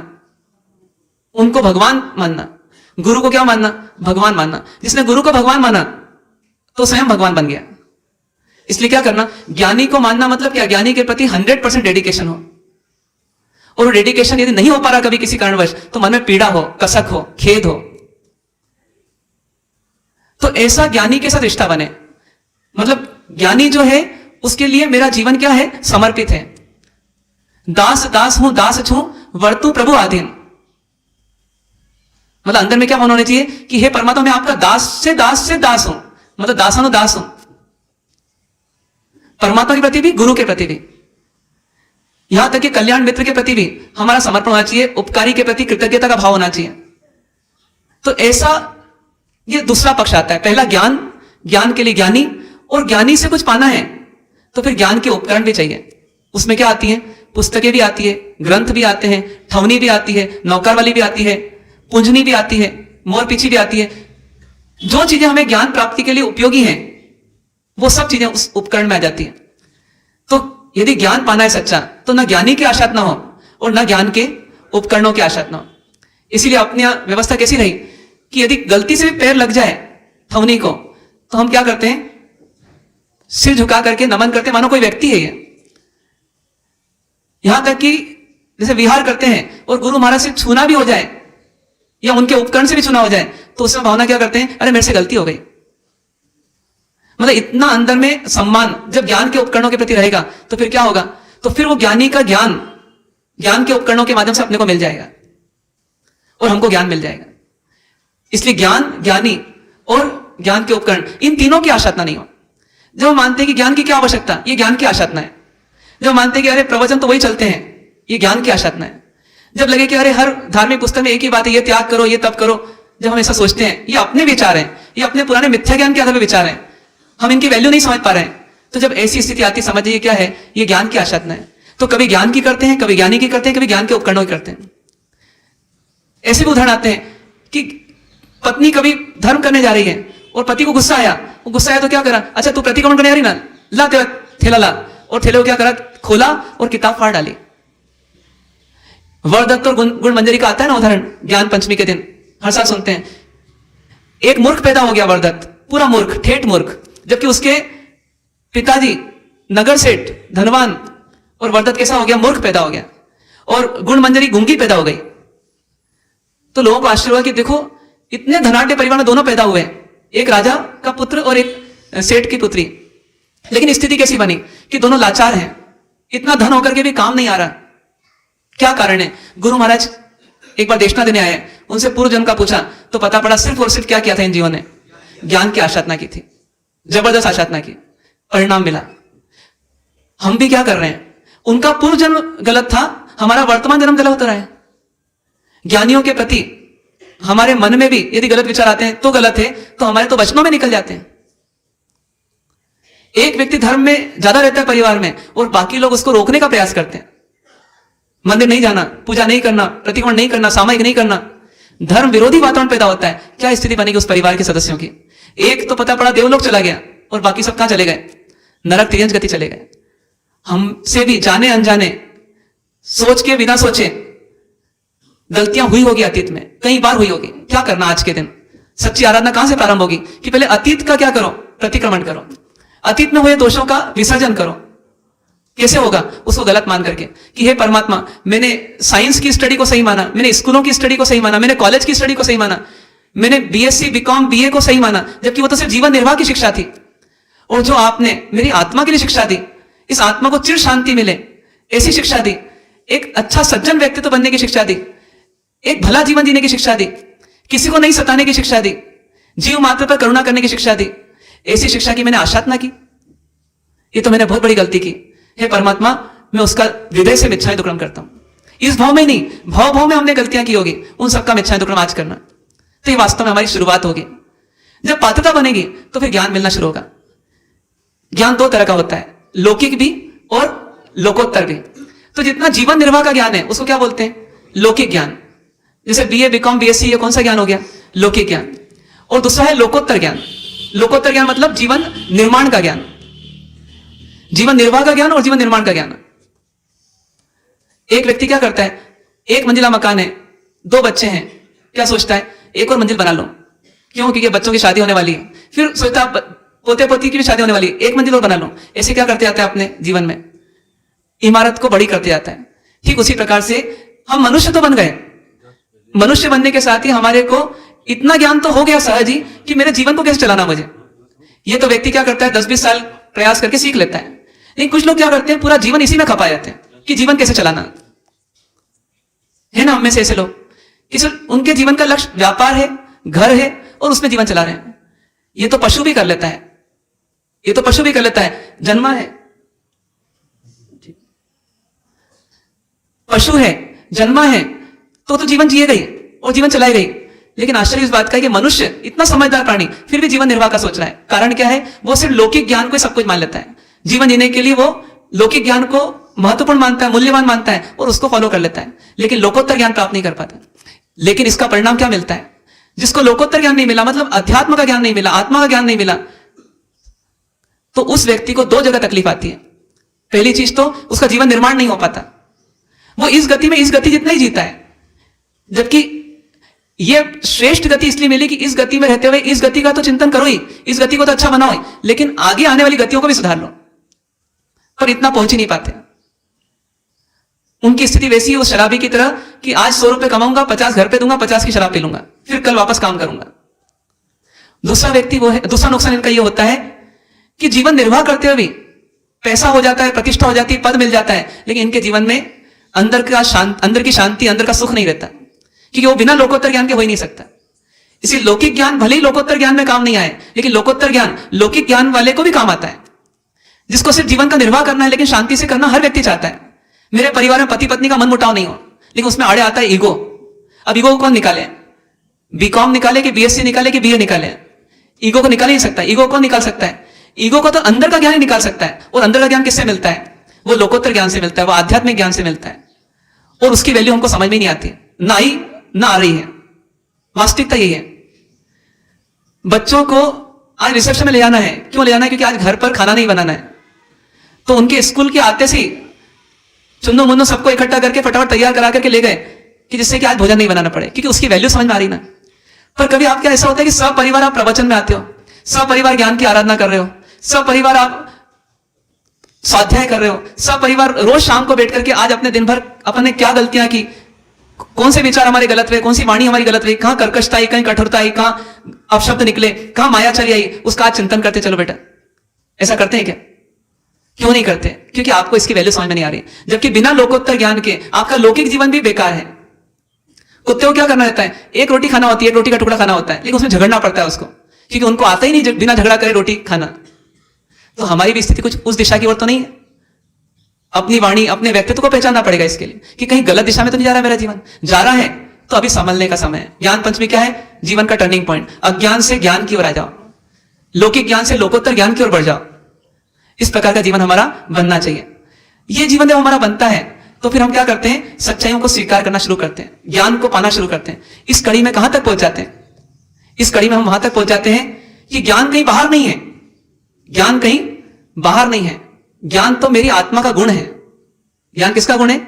उनको भगवान मानना। गुरु को क्या मानना? भगवान मानना। जिसने गुरु को भगवान माना तो स्वयं भगवान बन गया। इसलिए क्या करना? ज्ञानी को मानना मतलब क्या? ज्ञानी के प्रति 100% डेडिकेशन हो। और वो डेडिकेशन यदि नहीं हो पा रहा कभी किसी कारणवश, तो मन में पीड़ा हो, कसक हो, खेद हो, तो ऐसा ज्ञानी के साथ रिश्ता बने। मतलब ज्ञानी जो है उसके लिए मेरा जीवन क्या है? समर्पित है। दास दास हूं, दास छूं, वर्तु प्रभु आधीन। मतलब अंदर में क्या होना चाहिए कि हे परमात्मा, मैं आपका दास से दास हूं, मतलब दासानुदास हूं। परमात्मा के प्रति भी, गुरु के प्रति भी, यहां तक कि कल्याण मित्र के प्रति भी हमारा समर्पण होना चाहिए, उपकारी के प्रति कृतज्ञता का भाव होना चाहिए। तो ऐसा ये दूसरा पक्ष आता है। पहला ज्ञान, ज्ञान के लिए ज्ञानी, और ज्ञानी से कुछ पाना है तो फिर ज्ञान के उपकरण भी चाहिए। उसमें क्या आती है? पुस्तकें भी आती है, ग्रंथ भी आते हैं, ठवनी भी आती है, नौकर वाली भी आती है, पुंजनी भी आती है, मोर पीछी भी आती है। जो चीजें हमें ज्ञान प्राप्ति के लिए उपयोगी हैं वो सब चीजें उस उपकरण में आ जाती है। तो यदि ज्ञान पाना है सच्चा तो ना ज्ञानी की आशात ना हो और ना ज्ञान के उपकरणों की आशात ना हो। इसीलिए अपनी व्यवस्था कैसी रही कि यदि गलती से भी पैर लग जाए ठवनी को तो हम क्या करते हैं? सिर झुका करके नमन करते, मानो कोई व्यक्ति है ये। यहां तक कि जैसे विहार करते हैं और गुरु महाराज से छूना भी हो जाए या उनके उपकरण से भी छूना हो जाए तो उसमें भावना क्या करते हैं? अरे मेरे से गलती हो गई। मतलब इतना अंदर में सम्मान जब ज्ञान के उपकरणों के प्रति रहेगा तो फिर क्या होगा? तो फिर वो ज्ञानी का ज्ञान ज्ञान के उपकरणों के माध्यम से अपने को मिल जाएगा और हमको ज्ञान मिल जाएगा। इसलिए ज्ञान, ज्ञानी और ज्ञान के उपकरण, इन तीनों की आशातना नहीं हो। जब हम मानते हैं कि ज्ञान की क्या आवश्यकता, ये ज्ञान की आशातना है। जब मानते हैं कि अरे प्रवचन तो वही चलते हैं, ये ज्ञान की आशातना है। जब लगे कि अरे हर धार्मिक पुस्तक में एक ही बात है, ये त्याग करो, ये तप करो, जब हम ऐसा सोचते हैं, ये अपने विचार हैं, ये अपने पुराने मिथ्या ज्ञान के आधार पर विचार हैं, हम इनकी वैल्यू नहीं समझ पा रहे हैं, तो जब ऐसी स्थिति आती है समझिए क्या है? ये ज्ञान की आशातना है। तो कभी ज्ञान की करते हैं, कभी ज्ञानी की करते हैं, कभी ज्ञान के उपकरणों की करते हैं। ऐसे भी उदाहरण आते हैं कि पत्नी कभी धर्म करने जा रही है और पति को गुस्सा आया, वो गुस्सा आया तो क्या करा? अच्छा तू प्रतिक्रमण करने आ रही ना, ला तेरा थैला ला, और थैले को क्या करा? खोला और किताब फाड़ डाली। वरदत्त और गुण मंजरी का आता है ना उदाहरण, ज्ञान पंचमी के दिन हर साल सुनते हैं। एक मूर्ख पैदा हो गया, वरदत्त पूरा मूर्ख, ठेठ मूर्ख, जबकि उसके पिताजी नगर सेठ धनवान, और वरदत्त कैसा हो गया? मूर्ख पैदा हो गया। और गुण मंजरी गूंगी पैदा हो गई। तो लोगों को आश्चर्य हुआ कि देखो इतने धनाढ्य परिवार में दोनों पैदा हुए, एक राजा का पुत्र और एक सेठ की पुत्री, लेकिन स्थिति कैसी बनी कि दोनों लाचार हैं, इतना धन होकर के भी काम नहीं आ रहा। क्या कारण है? गुरु महाराज एक बार देशना देने आए, उनसे पूर्व जन्म का पूछा तो पता पड़ा सिर्फ और सिर्फ क्या किया था इन जीवों ने? ज्ञान की आशातना की थी, जबरदस्त आशातना की, परिणाम मिला। हम भी क्या कर रहे हैं? उनका पूर्व जन्म गलत था, हमारा वर्तमान जन्म गलत हो रहा है। ज्ञानियों के प्रति हमारे मन में भी यदि गलत विचार आते हैं तो गलत है, तो हमारे तो वचनों में निकल जाते हैं। एक व्यक्ति धर्म में ज्यादा रहता है परिवार में और बाकी लोग उसको रोकने का प्रयास करते हैं। मंदिर नहीं जाना, पूजा नहीं करना, प्रतिक्रमण नहीं करना, सामायिक नहीं करना, धर्म विरोधी वातावरण पैदा होता है। क्या स्थिति बनेगी उस परिवार के सदस्यों की? एक तो पता पड़ा देवलोक चला गया और बाकी सब कहां चले गए? नरक तिर्यंच गति चले गए। हमसे भी जाने अनजाने, सोच के बिना सोचे गलतियां हुई होगी अतीत में, कई बार हुई होगी। क्या करना आज के दिन? सच्ची आराधना कहां से प्रारंभ होगी कि पहले अतीत का क्या करो? प्रतिक्रमण करो, अतीत में हुए दोषों का विसर्जन करो। कैसे होगा? उसको गलत मान करके कि हे परमात्मा, मैंने साइंस की स्टडी को सही माना, मैंने स्कूलों की स्टडी को सही माना, मैंने कॉलेज की स्टडी को सही माना, मैंने बीएससी बीकॉम बीए को सही माना, जबकि वो तो सिर्फ जीवन निर्वाह की शिक्षा थी। और जो आपने मेरी आत्मा के लिए शिक्षा दी, इस आत्मा को चिर शांति मिले ऐसी शिक्षा दी, एक अच्छा सज्जन व्यक्तित्व बनने की शिक्षा दी, एक भला जीवन जीने की शिक्षा दी, किसी को नहीं सताने की शिक्षा दी, जीव मात्र पर करुणा करने की शिक्षा दी, ऐसी शिक्षा की मैंने आशात की। ये तो मैंने बहुत बड़ी गलती की। हे परमात्मा, मैं उसका हृदय से मिच्छाएं दुक्रम करता हूं। इस भाव में नहीं, भाव भाव में हमने गलतियां की होगी, उन सबका मिच्छाएं दुक्रम आज करना। तो ये वास्तव में हमारी शुरुआत होगी। जब पात्रता बनेगी तो फिर ज्ञान मिलना शुरू होगा। ज्ञान दो तरह का होता है, लौकिक भी और लोकोत्तर भी। तो जितना जीवन निर्वाह का ज्ञान है उसको क्या बोलते हैं? लौकिक ज्ञान। जैसे बीए बीकॉम बीएससी, ये कौन सा ज्ञान हो गया? लौकिक ज्ञान। और दूसरा है लोकोत्तर ज्ञान। लोकोत्तर ज्ञान मतलब जीवन निर्माण का ज्ञान, जीवन निर्वाह का ज्ञान और जीवन निर्माण का ज्ञान। एक व्यक्ति क्या करता है? एक मंजिला मकान है, दो बच्चे हैं, क्या सोचता है? एक और मंजिल बना लो। क्यों? क्योंकि बच्चों की शादी होने वाली है। फिर सोचता है पोते पोती की भी शादी होने वाली है, एक मंजिल और बना लो। ऐसे क्या करते जाते हैं अपने जीवन में? इमारत को बड़ी करते जाता है। ठीक उसी प्रकार से हम मनुष्य तो बन गए, मनुष्य बनने के साथ ही हमारे को इतना ज्ञान तो हो गया सहज ही कि मेरे जीवन को कैसे चलाना मुझे। ये तो व्यक्ति क्या करता है? 10-20 साल प्रयास करके सीख लेता है। लेकिन कुछ लोग क्या करते हैं? पूरा जीवन इसी में खपा जाते हैं कि जीवन कैसे चलाना है ना। हम में से ऐसे लोग किसी उनके जीवन का लक्ष्य व्यापार है, घर है और उसमें जीवन चला रहे हैं। ये तो पशु भी कर लेता है, ये तो पशु भी कर लेता है। जन्मा है, पशु है, जन्मा है, तो जीवन जिए गई और जीवन चलाई गई। लेकिन आश्चर्य इस बात का है कि मनुष्य इतना समझदार प्राणी फिर भी जीवन निर्वाह का सोच रहा है। कारण क्या है? वो सिर्फ लौकिक ज्ञान को सब कुछ मान लेता है। जीवन जीने के लिए वो लौकिक ज्ञान को महत्वपूर्ण मानता है, मूल्यवान मानता है और उसको फॉलो कर लेता है, लेकिन लोकोत्तर ज्ञान प्राप्त नहीं कर पाता। लेकिन इसका परिणाम क्या मिलता है? जिसको लोकोत्तर ज्ञान नहीं मिला, मतलब अध्यात्म का ज्ञान नहीं मिला, आत्मा का ज्ञान नहीं मिला, तो उस व्यक्ति को दो जगह तकलीफ आती है। पहली चीज तो उसका जीवन निर्माण नहीं हो पाता, वो इस गति में इस गति जितना ही जीता है, जबकि यह श्रेष्ठ गति इसलिए मिली कि इस गति में रहते हुए इस गति का तो चिंतन करो ही, इस गति को तो अच्छा बनाओ ही, लेकिन आगे आने वाली गतियों को भी सुधार लो। पर इतना पहुंच ही नहीं पाते। उनकी स्थिति वैसी है उस शराबी की तरह कि आज 100 रुपए कमाऊंगा, 50 घर पे दूंगा, 50 की शराब पी लूंगा, फिर कल वापस काम करूंगा। दूसरा व्यक्ति वो है, दूसरा नुकसान इनका यह होता है कि जीवन निर्वाह करते हुए भी पैसा हो जाता है, प्रतिष्ठा हो जाती है, पद मिल जाता है, लेकिन इनके जीवन में अंदर की शांति, अंदर का सुख नहीं रहता, क्योंकि वो बिना लोकोत्तर ज्ञान के हो ही नहीं सकता। इसी लौकिक ज्ञान भले ही लोकोत्तर ज्ञान में काम नहीं आए, लेकिन लोकोत्तर ज्ञान लौकिक ज्ञान वाले को भी काम आता है। जिसको सिर्फ जीवन का निर्वाह करना है, लेकिन शांति से करना हर व्यक्ति चाहता है। मेरे परिवार में पति पत्नी का मन मुटाव नहीं हो, लेकिन उसमें आड़े आता है ईगो। अब ईगो को कौन निकाले? बीकॉम निकाले कि बीएससी निकाले कि बीए निकाले? ईगो को निकाल ही नहीं सकता। ईगो कौन निकाल सकता है? ईगो को तो अंदर का ज्ञान ही निकाल सकता है। और अंदर का ज्ञान किससे मिलता है? वो लोकोत्तर ज्ञान से मिलता है, वो आध्यात्मिक ज्ञान से मिलता है। और उसकी वैल्यू हमको समझ में नहीं आती, ना आ रही है। वास्तविकता यही है। बच्चों को आज रिसेप्शन में ले जाना है। क्यों ले जाना है? क्योंकि आज घर पर खाना नहीं बनाना है, तो उनके स्कूल के आते से चुन्नो मुन्नो सबको इकट्ठा करके फटाफट तैयार करा करके ले गए कि जिससे कि आज भोजन नहीं बनाना पड़े, क्योंकि उसकी वैल्यू समझ में आ रही ना। पर कभी आपका ऐसा होता है कि सब परिवार आप प्रवचन में आते हो, सब परिवार ज्ञान की आराधना कर रहे हो, सब परिवार आप स्वाध्याय कर रहे हो, सब परिवार रोज शाम को बैठ करके आज अपने दिन भर अपने क्या गलतियां की, कौन से विचार हमारे गलत हुए, कौन सी वाणी हमारी गलत हुई, कहां कर्कशता आई, कहीं कठोरता आई, कहां अपशब्द निकले, कहां माया चली आई, उसका आज चिंतन करते चलो बेटा। ऐसा करते हैं क्या? क्यों नहीं करते? क्योंकि आपको इसकी वैल्यू समझ में नहीं आ रही। जबकि बिना लोकोत्तर ज्ञान के आपका लौकिक जीवन भी बेकार है। कुत्ते को क्या करना रहता है? एक रोटी खाना होती है, एक रोटी का टुकड़ा खाना होता है, लेकिन उसमें झगड़ना पड़ता है उसको, क्योंकि उनको आता ही नहीं बिना झगड़ा करे रोटी खाना। तो हमारी भी स्थिति कुछ उस दिशा की ओर तो नहीं है। अपनी वाणी, अपने व्यक्तित्व को पहचानना पड़ेगा इसके लिए कि कहीं गलत दिशा में तो नहीं जा रहा मेरा जीवन। जा रहा है तो अभी संभलने का समय है। ज्ञान पंचमी क्या है? जीवन का टर्निंग पॉइंट। अज्ञान से ज्ञान की ओर आ जाओ, लौकिक ज्ञान से लोकोत्तर ज्ञान की ओर बढ़ जाओ। इस प्रकार का जीवन हमारा बनना चाहिए। यह जीवन जब हमारा बनता है तो फिर हम क्या करते हैं? सच्चाइयों को स्वीकार करना शुरू करते हैं, ज्ञान को पाना शुरू करते हैं। इस कड़ी में कहां तक पहुंच जाते हैं? इस कड़ी में हम वहां तक पहुंच जाते हैं कि ज्ञान कहीं बाहर नहीं है, ज्ञान कहीं बाहर नहीं है, ज्ञान तो मेरी आत्मा का गुण है। ज्ञान किसका गुण है?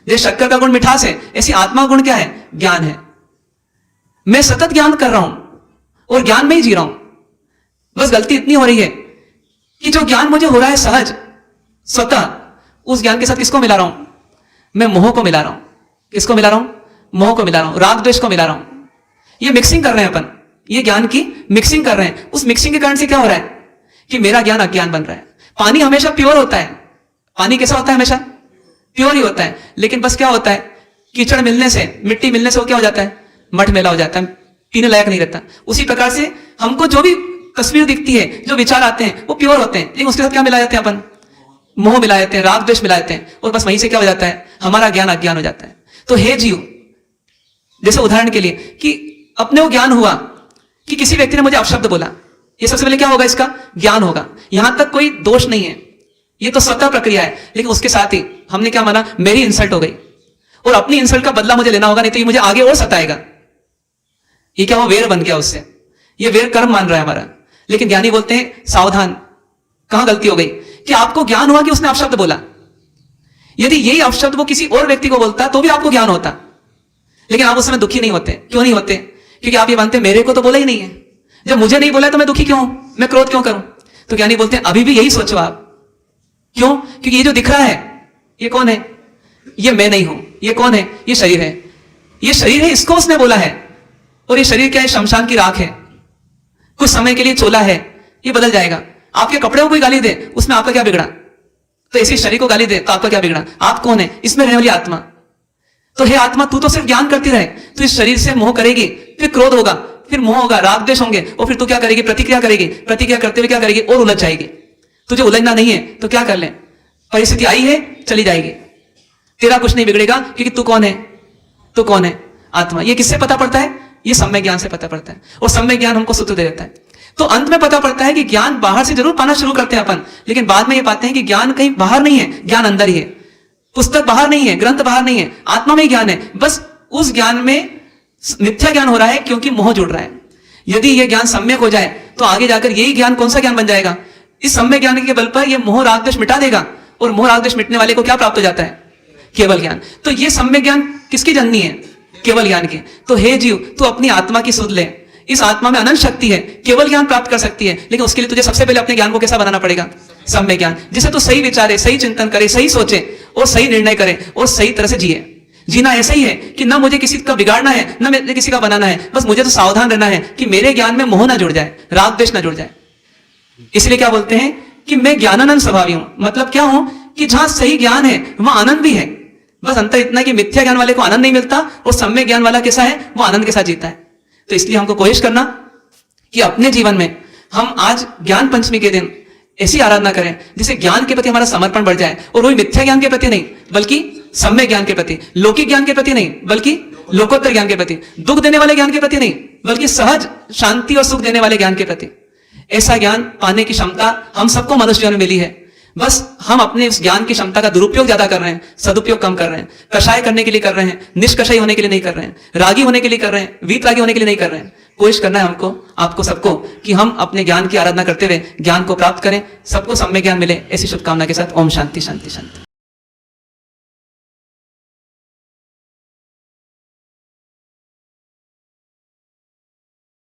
जैसे शक्कर का गुण मिठास है, ऐसी आत्मा का गुण क्या है? ज्ञान है। मैं सतत ज्ञान कर रहा हूं और ज्ञान में ही जी रहा हूं। बस गलती इतनी हो रही है कि जो ज्ञान मुझे हो रहा है सहज स्वतः, उस ज्ञान के साथ किसको मिला रहा हूं? मैं मोह को मिला रहा हूं। किसको मिला रहा हूं? मोह को मिला रहा हूं, राग द्वेष को मिला रहा हूं। ये मिक्सिंग कर रहे हैं अपन, ये ज्ञान की मिक्सिंग कर रहे हैं। उस मिक्सिंग के कारण से क्या हो रहा है कि मेरा ज्ञान अज्ञान बन रहा है। पानी हमेशा प्योर होता है। पानी कैसा होता है? हमेशा प्योर ही होता है। लेकिन बस क्या होता है? कीचड़ मिलने से, मिट्टी मिलने से वो क्या हो जाता है? मठ मैला हो जाता है, पीने लायक नहीं रहता। उसी प्रकार से हमको जो भी तस्वीर दिखती है, जो विचार आते हैं, वो प्योर होते हैं, लेकिन उसके साथ क्या मिला जाते हैं अपन? मोह मिला जाते हैं, राग द्वेष मिला जाते हैं, और बस वहीं से क्या हो जाता है? हमारा ज्ञान अज्ञान हो जाता है। तो हे जीव, जैसे उदाहरण के लिए कि अपने को ज्ञान हुआ कि किसी व्यक्ति ने मुझे अपशब्द बोला, ये सबसे पहले क्या होगा? इसका ज्ञान होगा। यहां तक कोई दोष नहीं है, ये तो स्वतः प्रक्रिया है। लेकिन उसके साथ ही हमने क्या माना? मेरी इंसल्ट हो गई और अपनी इंसल्ट का बदला मुझे लेना होगा, नहीं तो ये मुझे आगे और सताएगा। ये क्या? वो वेर बन गया उससे, ये वेर कर्म मान रहा है हमारा। लेकिन ज्ञानी बोलते हैं सावधान, कहां गलती हो गई कि आपको ज्ञान हुआ कि उसने अपशब्द बोला। यदि यही अपशब्द वो किसी और व्यक्ति को बोलता तो भी आपको ज्ञान होता, लेकिन आप उस समय दुखी नहीं होते। क्यों नहीं होते? क्योंकि आप ये मानते मेरे को तो बोला ही नहीं है, जब मुझे नहीं बोला तो मैं दुखी क्यों हूं, मैं क्रोध क्यों करूं? तो ज्ञानी बोलते हैं अभी भी यही सोचो आप। क्यों? क्योंकि ये जो दिख रहा है ये कौन है? ये मैं नहीं हूं। ये कौन है? ये शरीर है। ये शरीर है, इसको उसने बोला है। और ये शरीर क्या है? शमशान की राख है, कुछ समय के लिए चोला है, ये बदल जाएगा। आपके कपड़े को कोई गाली दे, उसमें आपका क्या बिगड़ा? तो इसी शरीर को गाली दे तो आपका क्या बिगड़ा? आप कौन है? इसमें रहने वाली आत्मा। तो हे आत्मा, तू तो सिर्फ ज्ञान करती रहे, तू इस शरीर से मोह करेगी, फिर क्रोध होगा, फिर मोह होगा, राग द्वेष होंगे, और फिर तू क्या करेगी? प्रतिक्रिया करेगी। प्रतिक्रिया करते हुए क्या करेगी? और उलझ जाएगी। तुझे उलझना नहीं है तो क्या कर ले? परिस्थिति आई है, चली जाएगी। तेरा कुछ नहीं बिगड़ेगा, क्योंकि तू कौन है? तू कौन है? आत्मा। ये किससे पता पड़ता है? ये सम्यक ज्ञान से पता पड़ता है, और सम्यक ज्ञान हमको सूत्र दे देता है। तो अंत में पता पड़ता है कि ज्ञान बाहर से जरूर पाना शुरू करते हैं अपन, लेकिन बाद में ये पाते हैं कि ज्ञान कहीं बाहर नहीं है, ज्ञान अंदर ही है। पुस्तक बाहर नहीं है, ग्रंथ बाहर नहीं है, आत्मा में ही ज्ञान है। बस उस ज्ञान में मिथ्या ज्ञान हो रहा है, क्योंकि मोह जुड़ रहा है। यदि यह ज्ञान सम्यक हो जाए तो आगे जाकर यही ज्ञान कौन सा ज्ञान बन जाएगा? इस सम्यक ज्ञान के बल पर यह मोह राग द्वेष मिटा देगा, और मोह राग द्वेष मिटने वाले को क्या प्राप्त हो जाता है? केवल ज्ञान। तो यह सम्यक ज्ञान किसकी जननी है? केवल ज्ञान की। तो हे जीव, तू अपनी आत्मा की सुध ले। इस आत्मा में अनंत शक्ति है, केवल ज्ञान प्राप्त कर सकती है, लेकिन उसके लिए तुझे सबसे पहले अपने ज्ञान को कैसा बनाना पड़ेगा? सम्यक ज्ञान, जिसे तू सही विचारे, सही चिंतन करे, सही सोचे और सही निर्णय करे और सही तरह से जिए। जीना ऐसा ही है कि ना मुझे किसी का बिगाड़ना है, ना मुझे किसी का बनाना है, बस मुझे तो सावधान रहना है कि मेरे ज्ञान में मोह ना जुड़ जाए, राग द्वेष ना जुड़ जाए। इसलिए क्या बोलते हैं कि मैं ज्ञानानंद स्वभावी हूं। मतलब क्या हूं? कि जहां सही ज्ञान है वहां आनंद भी है। बस अंतर इतना कि मिथ्या ज्ञान वाले को आनंद नहीं मिलता, और सम्यक ज्ञान वाला कैसा है? वो आनंद के साथ जीता है। तो इसलिए हमको कोशिश करना कि अपने जीवन में हम आज ज्ञान पंचमी के दिन ऐसी आराधना करें जिससे ज्ञान के प्रति हमारा समर्पण बढ़ जाए, और वही मिथ्या ज्ञान के प्रति नहीं, बल्कि सम्यक ज्ञान के प्रति, लौकिक ज्ञान के प्रति नहीं, बल्कि लोकोत्तर ज्ञान के प्रति, दुख देने वाले ज्ञान के प्रति नहीं, बल्कि सहज शांति और सुख देने वाले ज्ञान के प्रति। ऐसा ज्ञान पाने की क्षमता हम सबको मनुष्य जीवन में मिली है। बस हम अपने उस ज्ञान की क्षमता का दुरुपयोग ज्यादा कर रहे हैं, सदुपयोग कम कर रहे हैं। कषाय करने के लिए कर रहे हैं, निष्कषाय होने के लिए नहीं कर रहे हैं, रागी होने के लिए कर रहे हैं, वीतरागी होने के लिए नहीं कर रहे हैं। कोशिश करना है हमको, आपको सबको, कि हम अपने ज्ञान की आराधना करते हुए ज्ञान को प्राप्त करें, सबको सम्यक ज्ञान मिले। ऐसी शुभकामना के साथ ओम शांति शांति शांति।